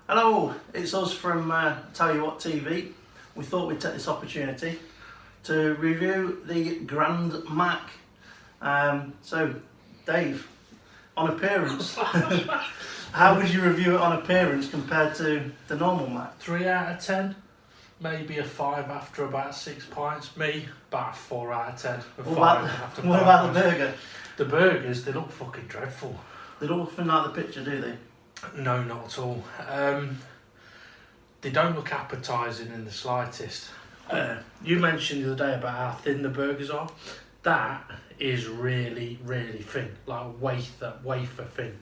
Hello, it's us from Tell You What TV. We thought we'd take this opportunity to review the Grand Mac. So, Dave, on appearance, how would you review it on appearance compared to the normal Mac? 3 out of 10, maybe a 5 after about 6 pints. Me, about a 4 out of 10. What about the burger? The burgers, they look fucking dreadful. They don't look like the picture, do they? No, not at all. They don't look appetising in the slightest. You mentioned the other day about how thin the burgers are. That is really, really thin, like wafer thin.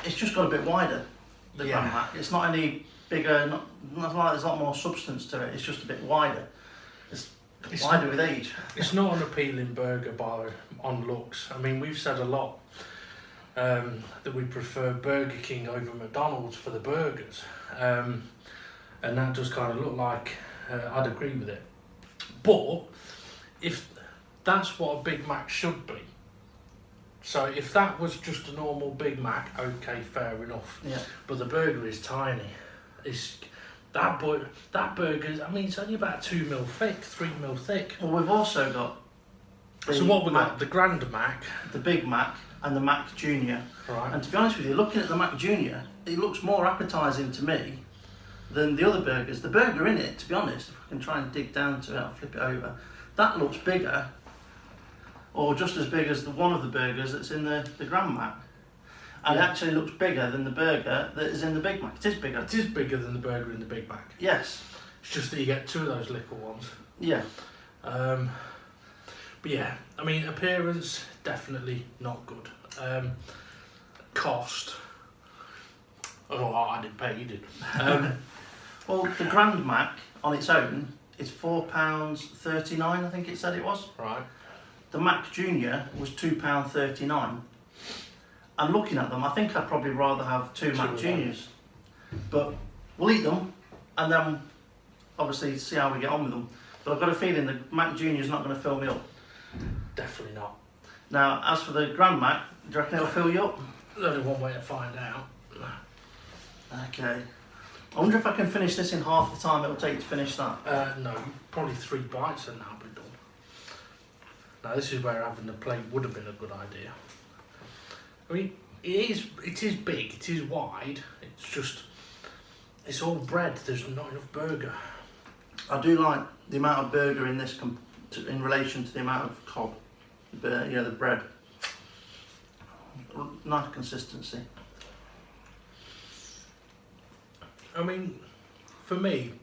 It's just got a bit wider, the Yeah. Grand Mac. It's not any bigger, not like there's a lot more substance to it, it's just a bit wider. It's wider with age. It's not an appealing burger on looks. I mean, we've said a lot that we prefer Burger King over McDonald's for the burgers. And that does kind of look like I'd agree with it. But if that's what a Big Mac should be, so if that was just a normal Big Mac, okay, fair enough. Yeah. But the burger is tiny. That burger, I mean, it's only about 2 mil thick, 3 mil thick. Well, we've also got So what we got? The Grand Mac, the Big Mac, and the Mac Junior. right? And to be honest with you, looking at the Mac Junior, it looks more appetising to me than the other burgers. The burger in it, to be honest, if I can try and dig down to it, I'll flip it over. That looks bigger, or just as big as one of the burgers that's in the Grand Mac. And it actually looks bigger than the burger that is in the Big Mac. It is bigger. It is bigger than the burger in the Big Mac. Yes. It's just that you get 2 of those little ones. Yeah. But yeah, I mean, appearance, definitely not good. Cost, oh, I didn't pay, you did. Well, the Grand Mac on its own is £4.39, I think it said it was. Right. The Mac Junior was £2.39. And looking at them, I think I'd probably rather have two Mac Juniors. But we'll eat them and then obviously see how we get on with them. But I've got a feeling the Mac Junior's not going to fill me up. Definitely not. Now, as for the Grand Mac, do you reckon it'll fill you up? There's only one way to find out. Okay. I wonder if I can finish this in half the time it'll take to finish that. No, probably 3 bites and that'll be done. Now this is where having the plate would have been a good idea. I mean, it is big, it is wide, it's all bread, there's not enough burger. I do like the amount of burger in this in relation to the amount of cob, the bread. Nice consistency. I mean, for me,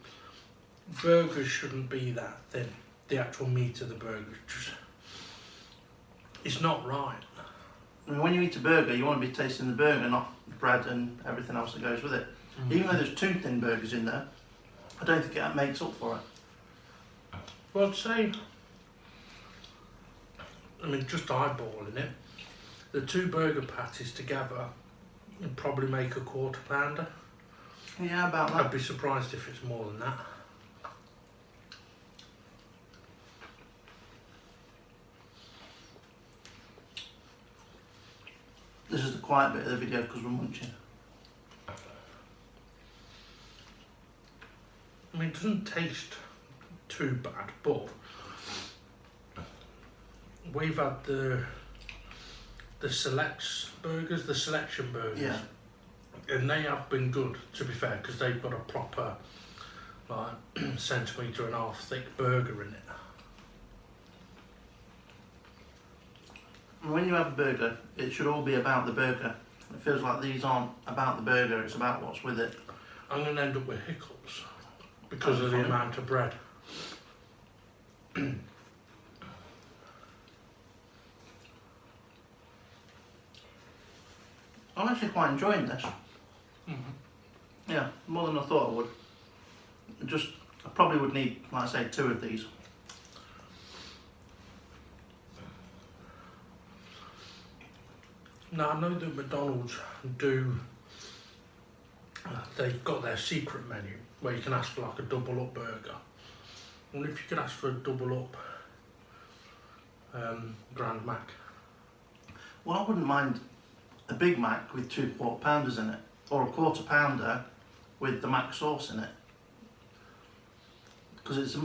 burgers shouldn't be that thin. The actual meat of the burger, it's not right. I mean, when you eat a burger, you want to be tasting the burger, not the bread and everything else that goes with it. Even though there's 2 thin burgers in there, I don't think it makes up for it. Well, I'd say, I mean, just eyeballing it, the 2 burger patties together would probably make a quarter pounder. Yeah, about that. I'd be surprised if it's more than that. This is the quiet bit of the video because we're munching. I mean, it doesn't taste too bad, but we've had the selects burgers, the selection burgers, Yeah. and they have been good, to be fair, because they've got a proper, like, 1.5 centimetre thick burger in it. When you have a burger, it should all be about the burger. It feels like these aren't about the burger, it's about what's with it. I'm going to end up with hiccups because of the amount of bread. I'm actually quite enjoying this. Yeah, more than I thought I would. I probably would need, like I say, 2 of these. Now, I know that McDonald's they've got their secret menu where you can ask for like a double up burger. I wonder if you could ask for a double up Grand Mac. Well, I wouldn't mind a Big Mac with 2 quarter pounders in it, or a quarter pounder with the Mac sauce in it, because it is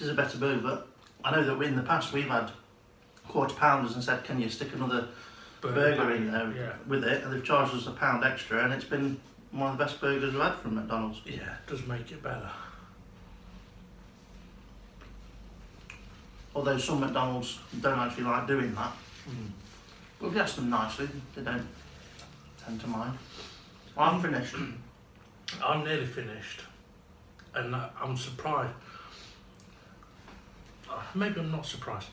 a better burger. But I know that in the past we've had quarter pounders and said, can you stick another burger in there with it, and they've charged us £1 extra, and it's been one of the best burgers we've had from McDonald's. Yeah, it does make it better. Although some McDonald's don't actually like doing that. Mm. But if you ask them nicely, they don't tend to mind. Well, I'm finished. I'm nearly finished, and I'm surprised. Maybe I'm not surprised.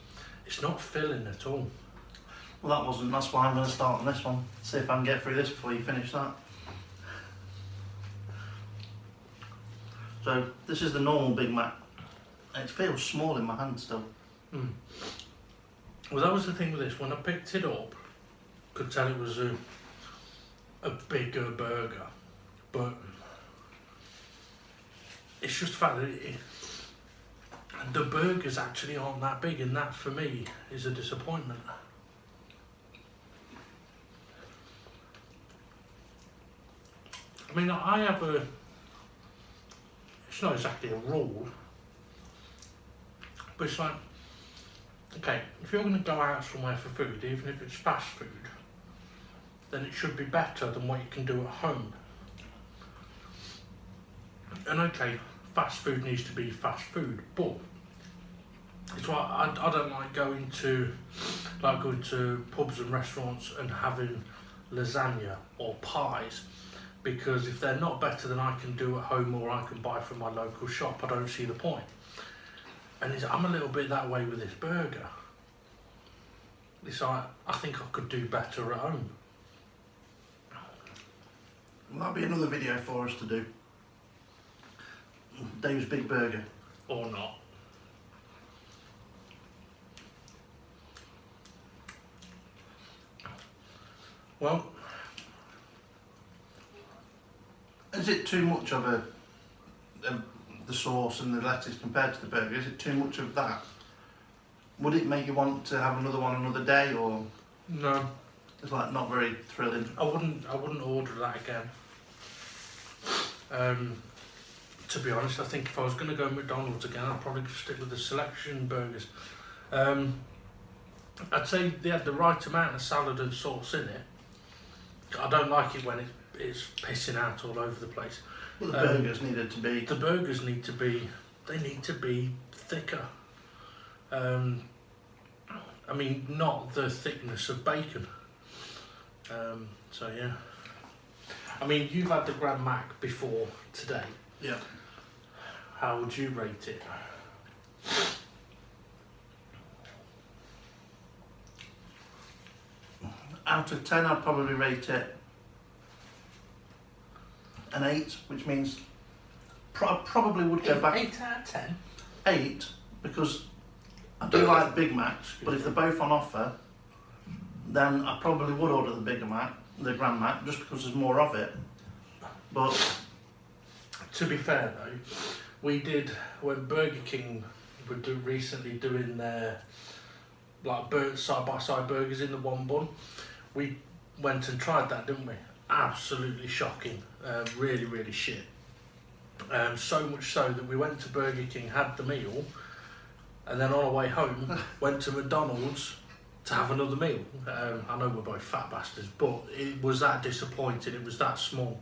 It's not filling at all. Well, that's why I'm going to start on this one. See if I can get through this before you finish that. So, this is the normal Big Mac. It feels small in my hand still. Mm. Well, that was the thing with this. When I picked it up, could tell it was a bigger burger, but it's just the fact that the burgers actually aren't that big, and that for me is a disappointment. I mean, I have it's not exactly a rule, but it's like, okay, if you're going to go out somewhere for food, even if it's fast food, then it should be better than what you can do at home. And okay, fast food needs to be fast food, but it's why I don't like going to pubs and restaurants and having lasagna or pies, because if they're not better than I can do at home or I can buy from my local shop, I don't see the point. And I'm a little bit that way with this burger. It's like, I think I could do better at home. Well, that'll be another video for us to do. Dave's Big Burger. Or not. Well, is it too much of the sauce and the lettuce compared to the burger? Is it too much of that? Would it make you want to have another one another day, or no? It's like not very thrilling. I wouldn't order that again. To be honest, I think if I was going to go McDonald's again, I'd probably stick with the selection burgers. I'd say they had the right amount of salad and sauce in it. I don't like it when it's pissing out all over the place. Well, the burgers needed to be... The burgers need to be thicker. I mean, not the thickness of bacon. So yeah. I mean, you've had the Grand Mac before today. Yeah. How would you rate it? Out of 10, I'd probably rate it an 8, which means I probably would go back... 8 out of 10? 8, because I do like Big Macs, but if they're both on offer, then I probably would order the bigger Mac, the Grand Mac, just because there's more of it. But to be fair though, we did, when Burger King were recently doing their side-by-side burgers in the one bun, we went and tried that, didn't we? Absolutely shocking, really, really shit. So much so that we went to Burger King, had the meal, and then on our way home, went to McDonald's to have another meal. I know we're both fat bastards, but it was that disappointing, it was that small.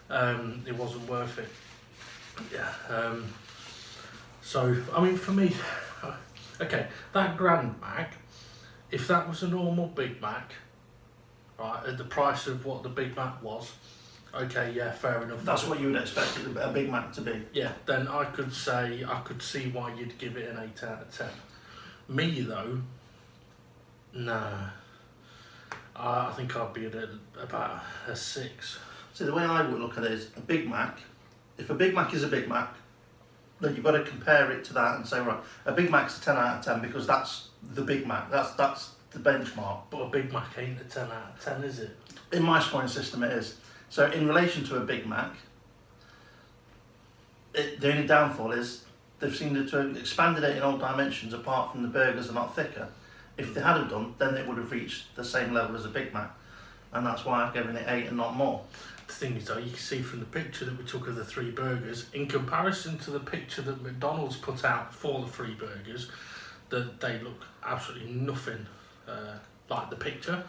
It wasn't worth it. Yeah. So, I mean, for me, okay, that Grand Mac, if that was a normal Big Mac, right, at the price of what the Big Mac was, okay, yeah, fair enough. That's what you would expect a Big Mac to be. Yeah, then I could see why you'd give it an 8 out of 10. Me though, nah. I think I'd be at about a 6. See, the way I would look at it is a Big Mac. If a Big Mac is a Big Mac, then you've got to compare it to that and say, right, a Big Mac's a 10 out of 10 because that's the Big Mac. That's the benchmark. But a Big Mac ain't a 10 out of 10, is it? In my scoring system, it is. So in relation to a Big Mac, the only downfall is they've seemed to have expanded it in all dimensions apart from the burgers are not thicker. If they had have done, then it would have reached the same level as a Big Mac, and that's why I've given it 8 and not more. The thing is though, you can see from the picture that we took of the 3 burgers, in comparison to the picture that McDonald's put out for the 3 burgers, that they look absolutely nothing like the picture.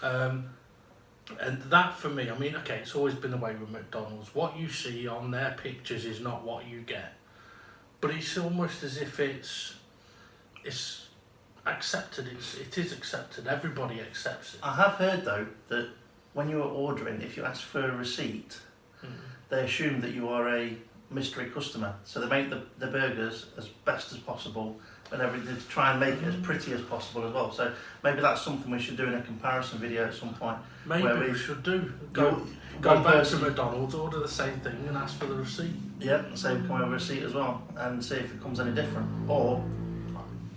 And that for me, I mean, okay, it's always been the way with McDonald's. What you see on their pictures is not what you get. But it's almost as if it's accepted. It is accepted. Everybody accepts it. I have heard though that when you are ordering, if you ask for a receipt, they assume that you are a mystery customer. So they make the burgers as best as possible, and everything to try and make it as pretty as possible as well. So maybe that's something we should do in a comparison video at some point. Maybe we should do. Go back to McDonald's, order the same thing and ask for the receipt. Yeah, say we come over a receipt as well and see if it comes any different. Or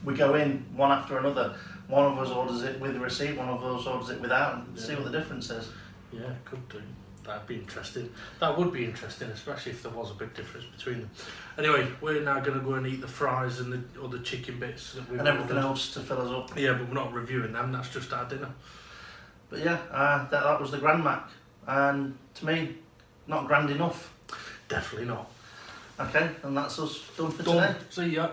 we go in one after another. One of us orders it with a receipt, one of us orders it without, and see what the difference is. Yeah, could do. That'd be interesting. That would be interesting, especially if there was a big difference between them. Anyway, we're now going to go and eat the fries and the other chicken bits that we've and everything ordered. else to fill us up. Yeah, but we're not reviewing them. That's just our dinner. But yeah, that was the Grand Mac, and to me, not grand enough. Definitely not. Okay, and that's us done for Done. today. See ya.